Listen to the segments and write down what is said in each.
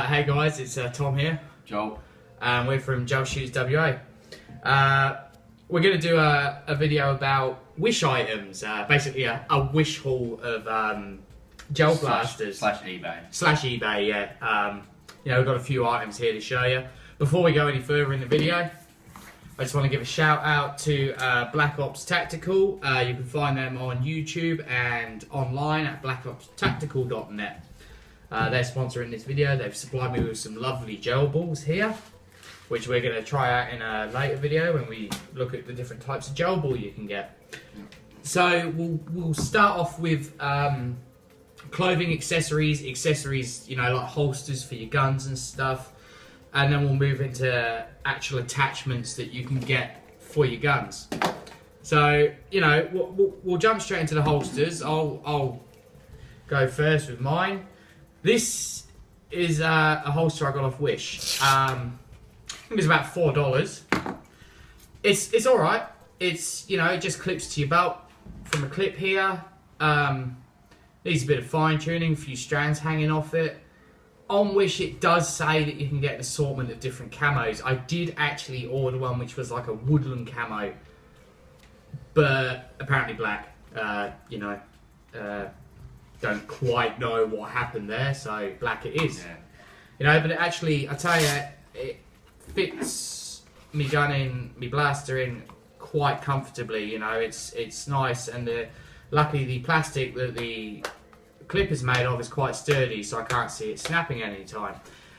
Hey guys, it's Tom here. Joel. We're from GelShootersWA. We're going to do a video about wish items, basically a wish haul of gel blasters. Slash eBay. Slash eBay, yeah. You know, we've got a few items here to show you. Before we go any further in the video, I just want to give a shout out to Black Ops Tactical. You can find them on YouTube and online at blackopstactical.net. They're sponsoring this video. They've supplied me with some lovely gel balls here, which we're going to try out in a later video when we look at the different types of gel ball you can get. So we'll start off with clothing, accessories, you know, like holsters for your guns and stuff, and then we'll move into actual attachments that you can get for your guns. So, you know, we'll jump straight into the holsters. I'll go first with mine. This is a holster I got off Wish. I think it's about $4. It's all right. It's, you know, it just clips to your belt from a clip here. Needs a bit of fine tuning, a few strands hanging off it. On Wish it does say that you can get an assortment of different camos. I did actually order one which was like a woodland camo, but apparently black. You know, don't quite know what happened there, so black it is. Yeah. You know, but it actually, I tell you, it fits me gun in, me blaster in quite comfortably. You know, it's nice, and luckily the plastic that the clip is made of is quite sturdy, so I can't see it snapping at any time.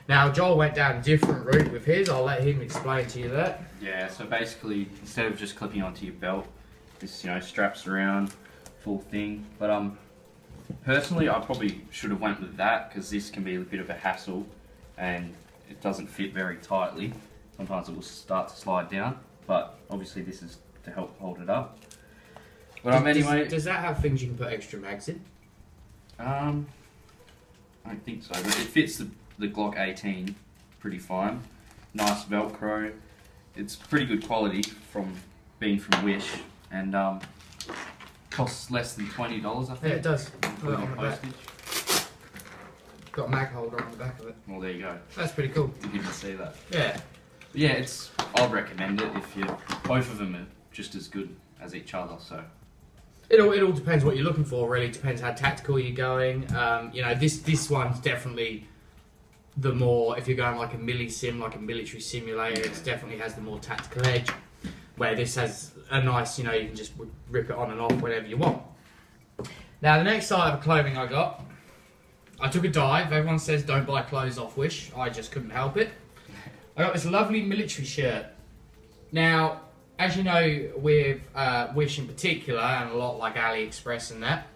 Now, Joel went down a different route with his. I'll let him explain to you that. Yeah, so basically, instead of just clipping onto your belt, this, you know, straps around, full thing. But personally, I probably should have went with that, because this can be a bit of a hassle, and it doesn't fit very tightly. Sometimes it will start to slide down, but obviously this is to help hold it up. But anyway, does that have things you can put extra mags in? I don't think so, but it fits the Glock 18 pretty fine. Nice Velcro. It's pretty good quality from being from Wish, and costs less than $20, I think. Yeah, it does. Put on postage. Got a mag holder on the back of it. Well, there you go. That's pretty cool. Didn't even see that. Yeah. But yeah, I'd recommend it if both of them are just as good as each other. So. It all depends what you're looking for, really. It depends how tactical you're going. You know, this one's definitely the more, if you're going like a milli-sim, like a military simulator, it definitely has the more tactical edge, where this has a nice, you know, you can just rip it on and off whenever you want. Now, the next side of clothing I got, I took a dive. Everyone says don't buy clothes off Wish. I just couldn't help it. I got this lovely military shirt. Now, as you know, with Wish in particular, and a lot like AliExpress and that,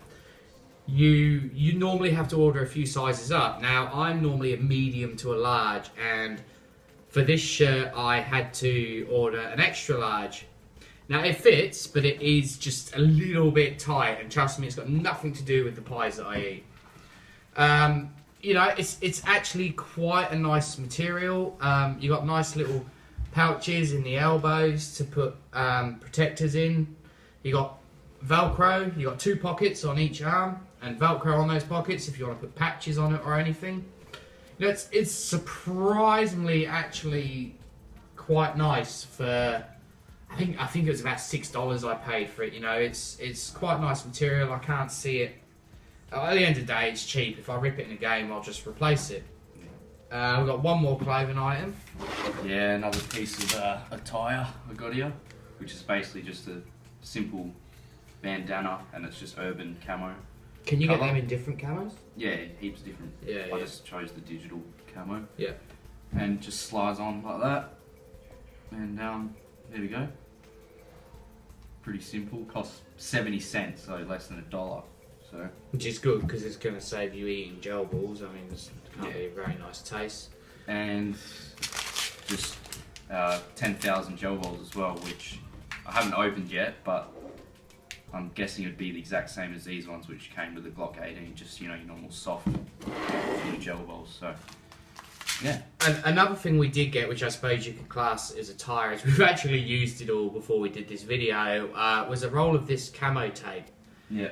you normally have to order a few sizes up. Now, I'm normally a medium to a large, and for this shirt, I had to order an extra large. Now, it fits, but it is just a little bit tight, and trust me, it's got nothing to do with the pies that I eat. You know, it's actually quite a nice material. You got nice little pouches in the elbows to put protectors in. You got Velcro. You got 2 pockets on each arm, and Velcro on those pockets if you want to put patches on it or anything. You know, it's surprisingly actually quite nice for. I think it was about $6 I paid for it. You know, it's quite nice material. I can't see it. At the end of the day, it's cheap. If I rip it in a game, I'll just replace it. We've got one more clothing item. Yeah, another piece of attire I got here, which is basically just a simple bandana, and it's just urban camo. Can you get them in different camos? Yeah, heaps different. Yeah, I just chose the digital camo. Yeah. And just slides on like that. And there we go. Pretty simple. Costs 70 cents, so less than $1. So. Which is good, because it's going to save you eating gel balls. I mean, it's going to be a very nice taste. And just 10,000 gel balls as well, which I haven't opened yet, but I'm guessing it would be the exact same as these ones, which came with the Glock 18, just, you know, your normal soft gel balls. So, yeah. And another thing we did get, which I suppose you could class as a tire, is we've actually used it all before we did this video, was a roll of this camo tape. Yeah.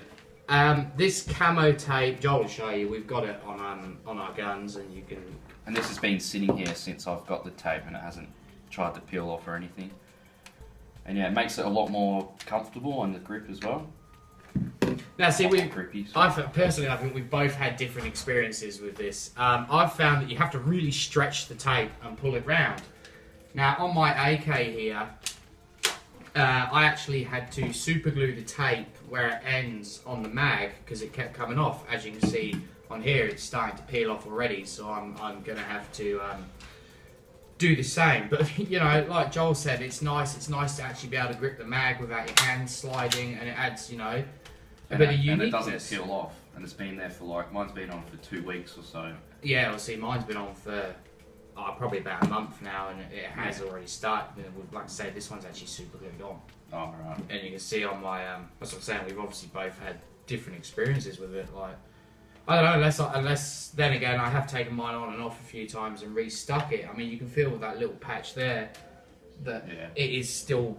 This camo tape, Joel will show you. We've got it on our guns, and you can. And this has been sitting here since I've got the tape, and it hasn't tried to peel off or anything. And yeah, it makes it a lot more comfortable on the grip as well. Now, see, Grippy, so. I think we've both had different experiences with this. I've found that you have to really stretch the tape and pull it round. Now, on my AK here, I actually had to super glue the tape where it ends on the mag because it kept coming off. As you can see on here, it's starting to peel off already, so I'm going to have to do the same. But you know, like Joel said, it's nice to actually be able to grip the mag without your hands sliding, and it adds, you know, a bit of uniqueness. And it doesn't peel off, and it's been there for like, mine's been on for 2 weeks or so. Yeah, well, see, mine's been on for probably about a month now, and it has already started. Like I say, this one's actually super glued on. Oh, right. And you can see on my, that's what I'm saying, we've obviously both had different experiences with it. Like, I don't know, unless then again, I have taken mine on and off a few times and restuck it. I mean, you can feel with that little patch there that it is still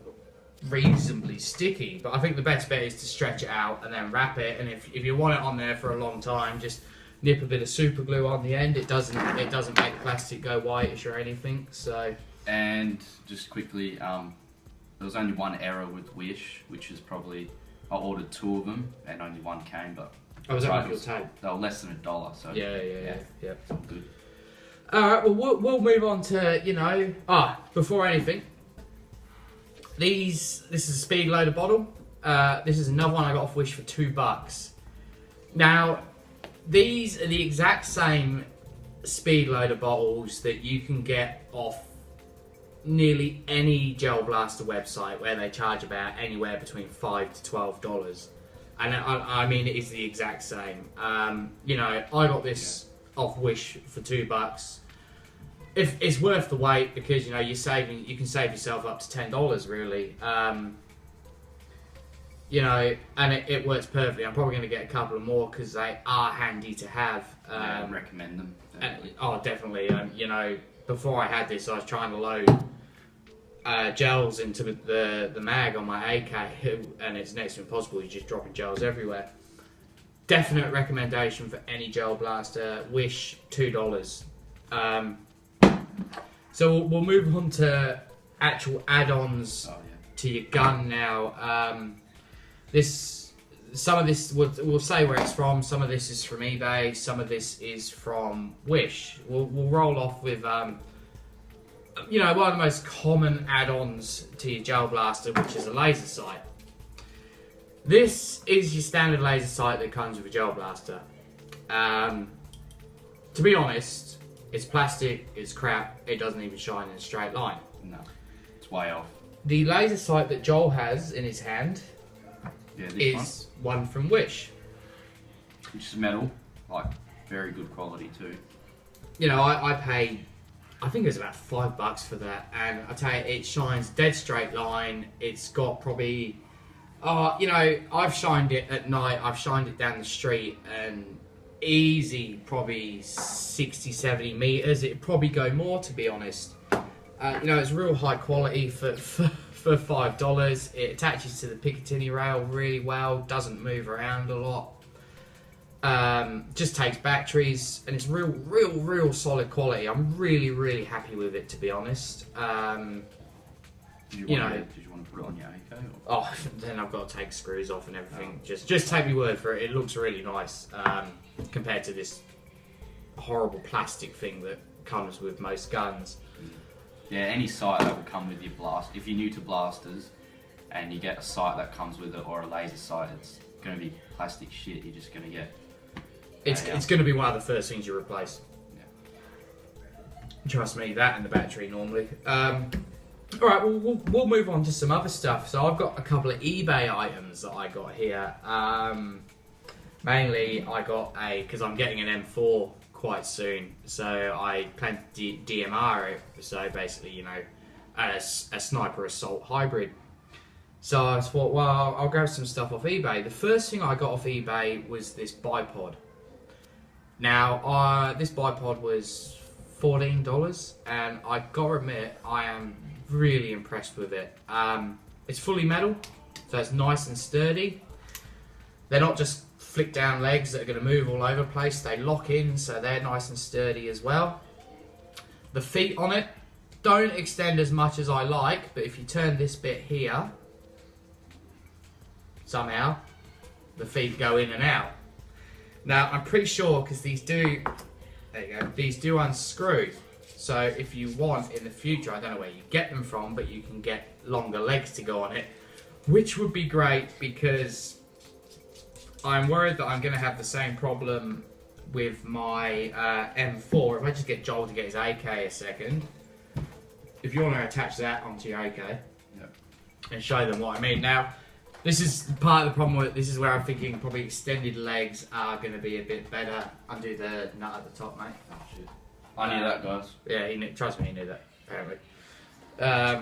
reasonably sticky. But I think the best bet is to stretch it out and then wrap it. And if you want it on there for a long time, just nip a bit of super glue on the end. It doesn't make plastic go whitish or anything. So. And just quickly, there was only one error with Wish, which is probably I ordered 2 of them and only 1 came, but. Oh, was that with your tape? They were less than $1, so yeah. It's all good. Alright, well, we'll move on to, you know... before anything, this is a speed loader bottle. This is another one I got off Wish for $2. Now, these are the exact same speed loader bottles that you can get off nearly any Gel Blaster website, where they charge about anywhere between $5 to $12. And I mean, it is the exact same. You know, I got this off Wish for $2. If it's worth the wait, because you know you can save yourself up to $10 really. You know, and it works perfectly. I'm probably going to get a couple of more because they are handy to have. I recommend them. Definitely. You know, before I had this, I was trying to load gels into the mag on my AK, and it's next to impossible. You're just dropping gels everywhere. Definite recommendation for any Gel Blaster. Wish $2. So we'll move on to actual add-ons to your gun now. Some of this we'll say where it's from. Some of this is from eBay. Some of this is from Wish. We'll roll off with you know, one of the most common add-ons to your Gel Blaster, which is a laser sight. This is your standard laser sight that comes with a Gel Blaster. To be honest, it's plastic, it's crap, it doesn't even shine in a straight line. No, it's way off. The laser sight that Joel has in his hand is one from Wish. Which is metal, like very good quality too. You know, I paid, I think it was about $5 for that, and I tell you, it shines dead straight line. It's got probably, you know, I've shined it at night, I've shined it down the street, and easy, probably 60, 70 meters. It'd probably go more, to be honest. You know, it's real high quality for $5. It attaches to the Picatinny rail really well, doesn't move around a lot. Just takes batteries, and it's real solid quality. I'm really happy with it, to be honest. Did you want to put it on your AK? Or? Oh, then I've got to take screws off and everything. Just take my word for it. It looks really nice compared to this horrible plastic thing that comes with most guns. Yeah, any sight that will come with your blast. If you're new to blasters and you get a sight that comes with it, or a laser sight, it's going to be plastic shit. You're just going to get. It's going to be one of the first things you replace. Yeah. Trust me, that and the battery normally. Alright, we'll move on to some other stuff. So I've got a couple of eBay items that I got here. Mainly I got because I'm getting an M4 quite soon. So I plan to DMR it. So basically, you know, a sniper assault hybrid. So I thought, well, I'll grab some stuff off eBay. The first thing I got off eBay was this bipod. Now, this bipod was $14, and I gotta admit, I am really impressed with it. It's fully metal, so it's nice and sturdy. They're not just flick down legs that are going to move all over the place. They lock in, so they're nice and sturdy as well. The feet on it don't extend as much as I like, but if you turn this bit here, somehow the feet go in and out. Now I'm pretty sure, because these do, there you go, these do unscrew. So if you want in the future, I don't know where you get them from, but you can get longer legs to go on it, which would be great, because I'm worried that I'm going to have the same problem with my M4. If I just get Joel to get his AK a second, if you want to attach that onto your AK, yep, and show them what I mean. Now, this is part of the problem with this is where I'm thinking probably extended legs are going to be a bit better. Undo the nut at the top, mate. oh shit. I knew that, guys. Yeah, he knew, trust me, he knew that, apparently. Yeah,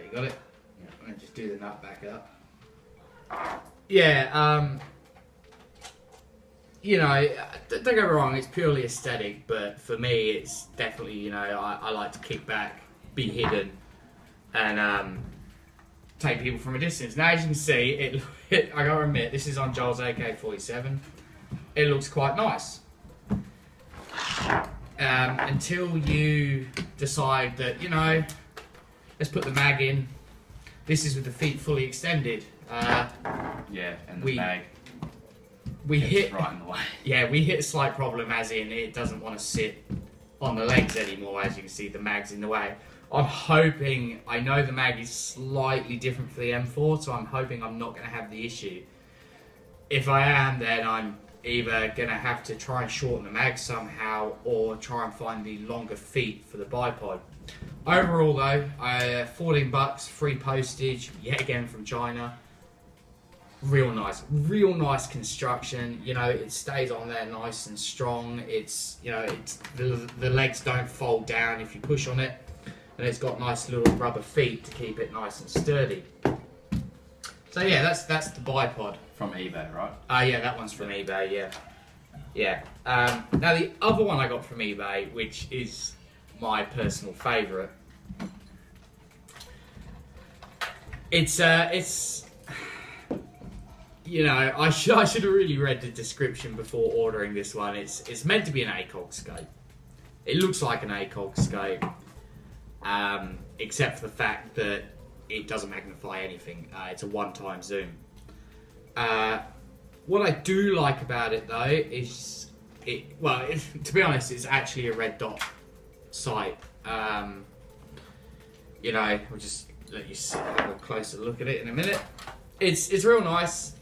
you got it? Yeah. And just do the nut back up. Yeah, you know, don't get me wrong, it's purely aesthetic, but for me, it's definitely, you know, I like to kick back, be hidden, and take people from a distance. Now, as you can see, I gotta admit, this is on Joel's AK-47. It looks quite nice. Until you decide that, you know, let's put the mag in. This is with the feet fully extended. Yeah, and the mag. We hit right in the way. Yeah, we hit a slight problem, as in it doesn't want to sit on the legs anymore. As you can see, the mag's in the way. I'm hoping, I know the mag is slightly different for the M4, so I'm hoping I'm not going to have the issue. If I am, then I'm either going to have to try and shorten the mag somehow, or try and find the longer feet for the bipod. Overall though, $14, free postage, yet again from China. Real nice construction. You know, it stays on there nice and strong. It's, you know, it's the legs don't fold down if you push on it, and it's got nice little rubber feet to keep it nice and sturdy. So yeah, that's the bipod from eBay, right? Yeah, that one's from eBay. Yeah. Now the other one I got from eBay, which is my personal favourite. It's you know, I should have really read the description before ordering this one. It's meant to be an ACOG scope. It looks like an ACOG scope, except for the fact that it doesn't magnify anything. It's a one-time zoom. What I do like about it though is to be honest, it's actually a red dot sight. You know, we'll just let you have a closer look at it in a minute. It's real nice.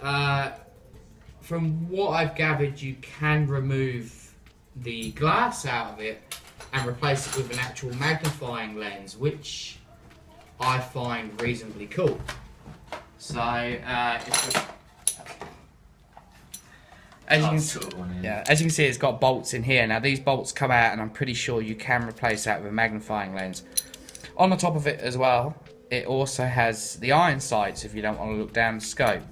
From what I've gathered, you can remove the glass out of it and replace it with an actual magnifying lens, which I find reasonably cool. So, as you can see, it's got bolts in here. Now these bolts come out, and I'm pretty sure you can replace that with a magnifying lens. On the top of it as well, it also has the iron sights if you don't want to look down the scope.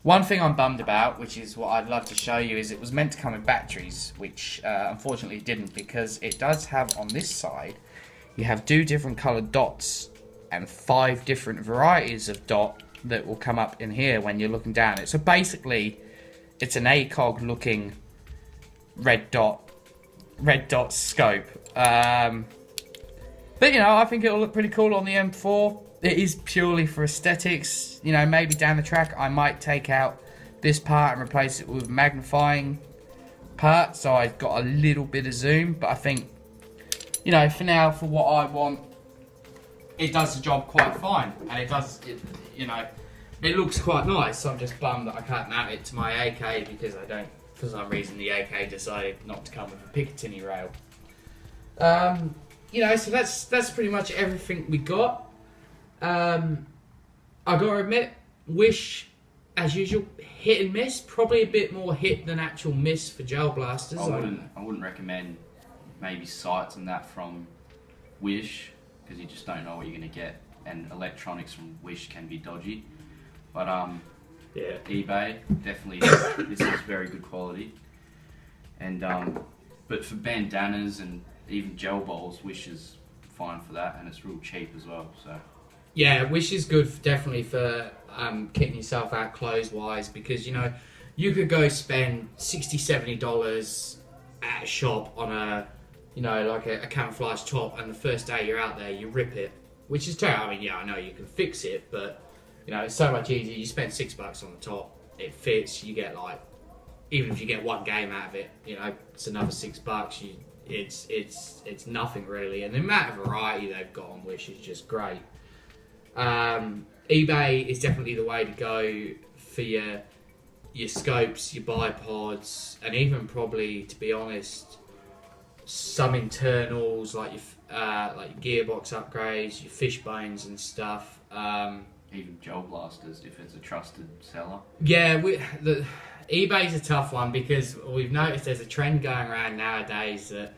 One thing I'm bummed about, which is what I'd love to show you, is it was meant to come with batteries, which unfortunately it didn't, because it does have on this side, you have 2 different coloured dots and 5 different varieties of dot that will come up in here when you're looking down it. So basically, it's an ACOG looking red dot scope. But you know, I think it'll look pretty cool on the M4. It is purely for aesthetics. You know, maybe down the track I might take out this part and replace it with a magnifying part, so I've got a little bit of zoom. But I think, you know, for now, for what I want, it does the job quite fine, and you know, it looks quite nice. So I'm just bummed that I can't mount it to my AK, because for some reason the AK decided not to come with a Picatinny rail. You know, so that's pretty much everything we got. I gotta admit, Wish, as usual, hit and miss. Probably a bit more hit than actual miss for gel blasters. I wouldn't recommend maybe sights and that from Wish, because you just don't know what you're gonna get, and electronics from Wish can be dodgy. But yeah, eBay definitely. This is very good quality, and but for bandanas and even gel bowls, Wish is fine for that, and it's real cheap as well. So Yeah, Wish is good definitely for kitting yourself out clothes wise, because you could go spend $60, $70 at a shop on like a camouflage top, and the first day you're out there you rip it, which is terrible. I mean, yeah, I know you can fix it, but it's so much easier. You spend $6 on the top, it fits, you get even if you get one game out of it, it's another $6. It's nothing really, and the amount of variety they've got on Wish is just great. eBay is definitely the way to go for your scopes, your bipods, and even probably, to be honest, some internals like your gearbox upgrades, your fish bones and stuff. Even gel blasters if it's a trusted seller. Yeah, eBay's a tough one, because we've noticed there's a trend going around nowadays that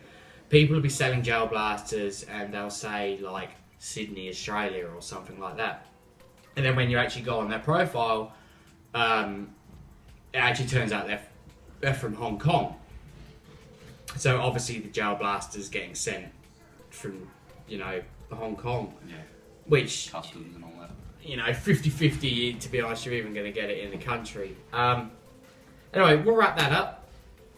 people will be selling gel blasters and they'll say like Sydney, Australia or something like that. And then when you actually go on their profile, it actually turns out they're from Hong Kong. So obviously the gel blaster's getting sent from, Hong Kong. Yeah. Which, customs and all that. 50-50, to be honest, you're even going to get it in the country. Anyway, we'll wrap that up.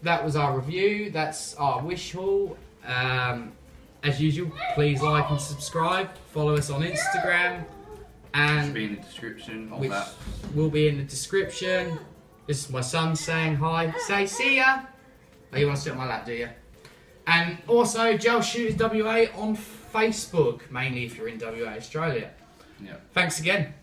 That was our review. That's our Wish haul. As usual, please like and subscribe. Follow us on Instagram. And should be in the description, all which that. will be in the description. This is my son saying hi. Say see ya. Oh, you want to sit on my lap, do you? And also, GelShootersWA on Facebook, mainly if you're in WA, Australia. Yeah. Thanks again.